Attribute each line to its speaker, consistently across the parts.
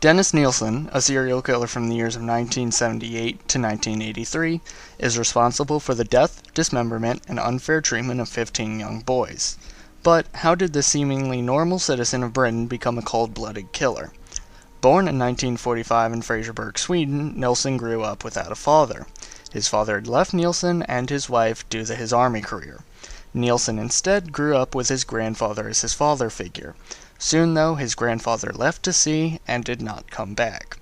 Speaker 1: Dennis Nilsen, a serial killer from the years of 1978 to 1983, is responsible for the death, dismemberment, and unfair treatment of 15 young boys. But how did the seemingly normal citizen of Britain become a cold-blooded killer? Born in 1945 in Fraserburg, Sweden, Nilsen grew up without a father. His father had left Nilsen and his wife due to his army career. Nilsen instead grew up with his grandfather as his father figure. Soon, though, his grandfather left to sea and did not come back.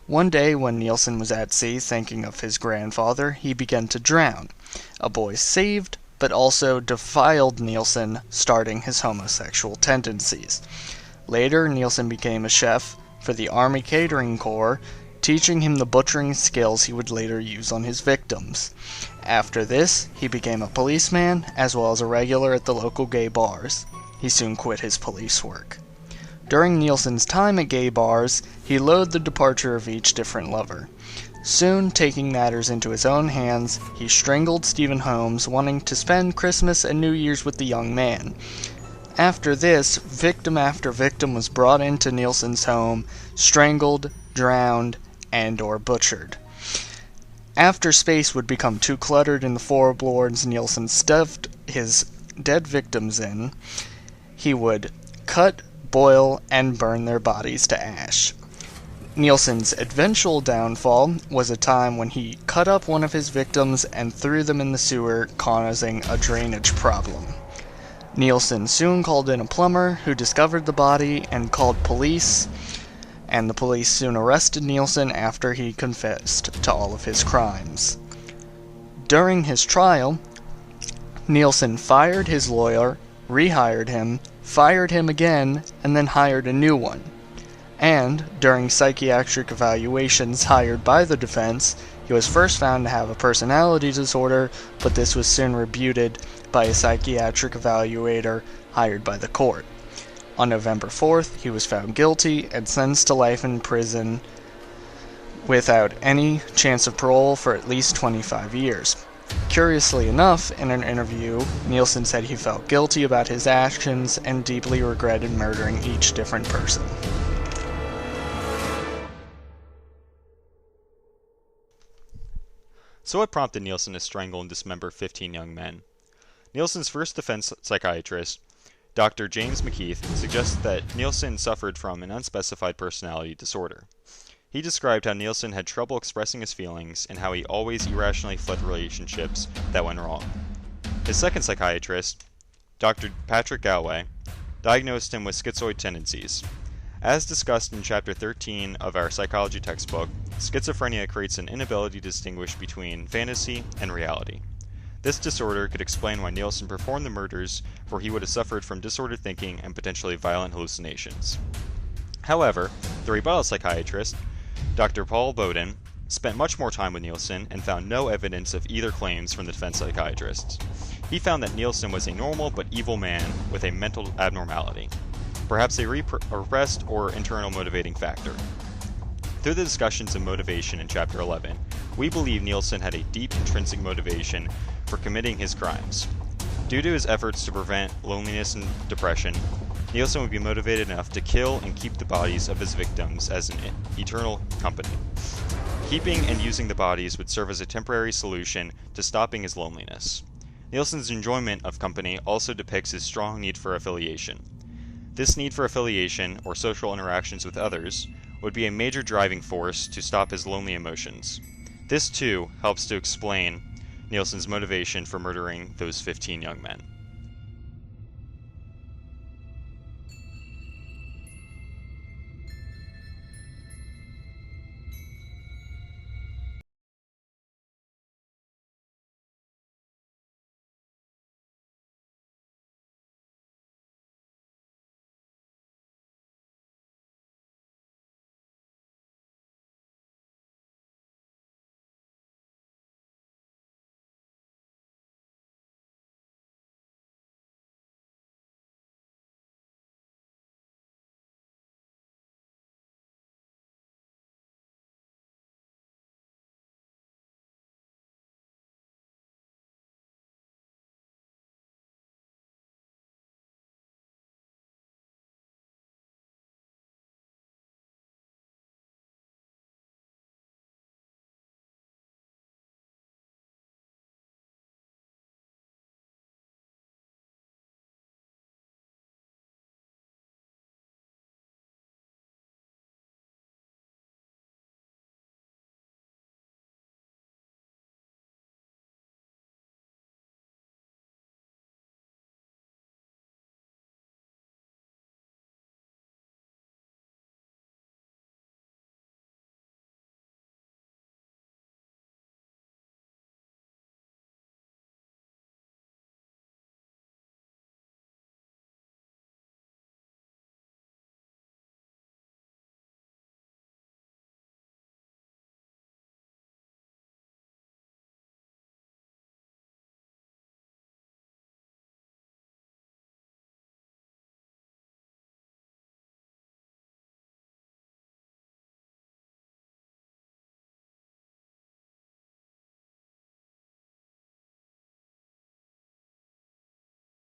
Speaker 1: One day, when Nilsen was at sea thinking of his grandfather, he began to drown. A boy saved, but also defiled Nilsen, starting his homosexual tendencies. Later, Nilsen became a chef for the Army Catering Corps, teaching him the butchering skills he would later use on his victims. After this, he became a policeman, as well as a regular at the local gay bars. He soon quit his police work. During Nilsen's time at gay bars, he loathed the departure of each different lover. Soon, taking matters into his own hands, he strangled Stephen Holmes, wanting to spend Christmas and New Year's with the young man. After this, victim after victim was brought into Nilsen's home, strangled, drowned, and/or butchered. After space would become too cluttered in the floorboards Nilsen stuffed his dead victims in, he would cut, boil, and burn their bodies to ash. Nilsen's eventual downfall was a time when he cut up one of his victims and threw them in the sewer, causing a drainage problem. Nilsen soon called in a plumber who discovered the body and called police, and the police soon arrested Nilsen after he confessed to all of his crimes. During his trial, Nilsen fired his lawyer, rehired him, fired him again, and then hired a new one. And, during psychiatric evaluations hired by the defense, he was first found to have a personality disorder, but this was soon rebutted by a psychiatric evaluator hired by the court. On November 4th, he was found guilty and sentenced to life in prison without any chance of parole for at least 25 years. Curiously enough, in an interview, Nilsen said he felt guilty about his actions and deeply regretted murdering each different person.
Speaker 2: So what prompted Nilsen to strangle and dismember 15 young men? Nilsen's first defense psychiatrist, Dr. James McKeith, suggests that Nilsen suffered from an unspecified personality disorder. He described how Nilsen had trouble expressing his feelings and how he always irrationally fled relationships that went wrong. His second psychiatrist, Dr. Patrick Galway, diagnosed him with schizoid tendencies. As discussed in Chapter 13 of our psychology textbook, schizophrenia creates an inability to distinguish between fantasy and reality. This disorder could explain why Nilsen performed the murders, for he would have suffered from disordered thinking and potentially violent hallucinations. However, the rebuttal psychiatrist, Dr. Paul Bowden, spent much more time with Nilsen and found no evidence of either claims from the defense psychiatrists. He found that Nilsen was a normal but evil man with a mental abnormality, perhaps a repressed or internal motivating factor. Through the discussions of motivation in Chapter 11, we believe Nilsen had a deep intrinsic motivation for committing his crimes. Due to his efforts to prevent loneliness and depression, Nilsen would be motivated enough to kill and keep the bodies of his victims as an eternal company. Keeping and using the bodies would serve as a temporary solution to stopping his loneliness. Nilsen's enjoyment of company also depicts his strong need for affiliation. This need for affiliation, or social interactions with others, would be a major driving force to stop his lonely emotions. This, too, helps to explain Nilsen's motivation for murdering those 15 young men.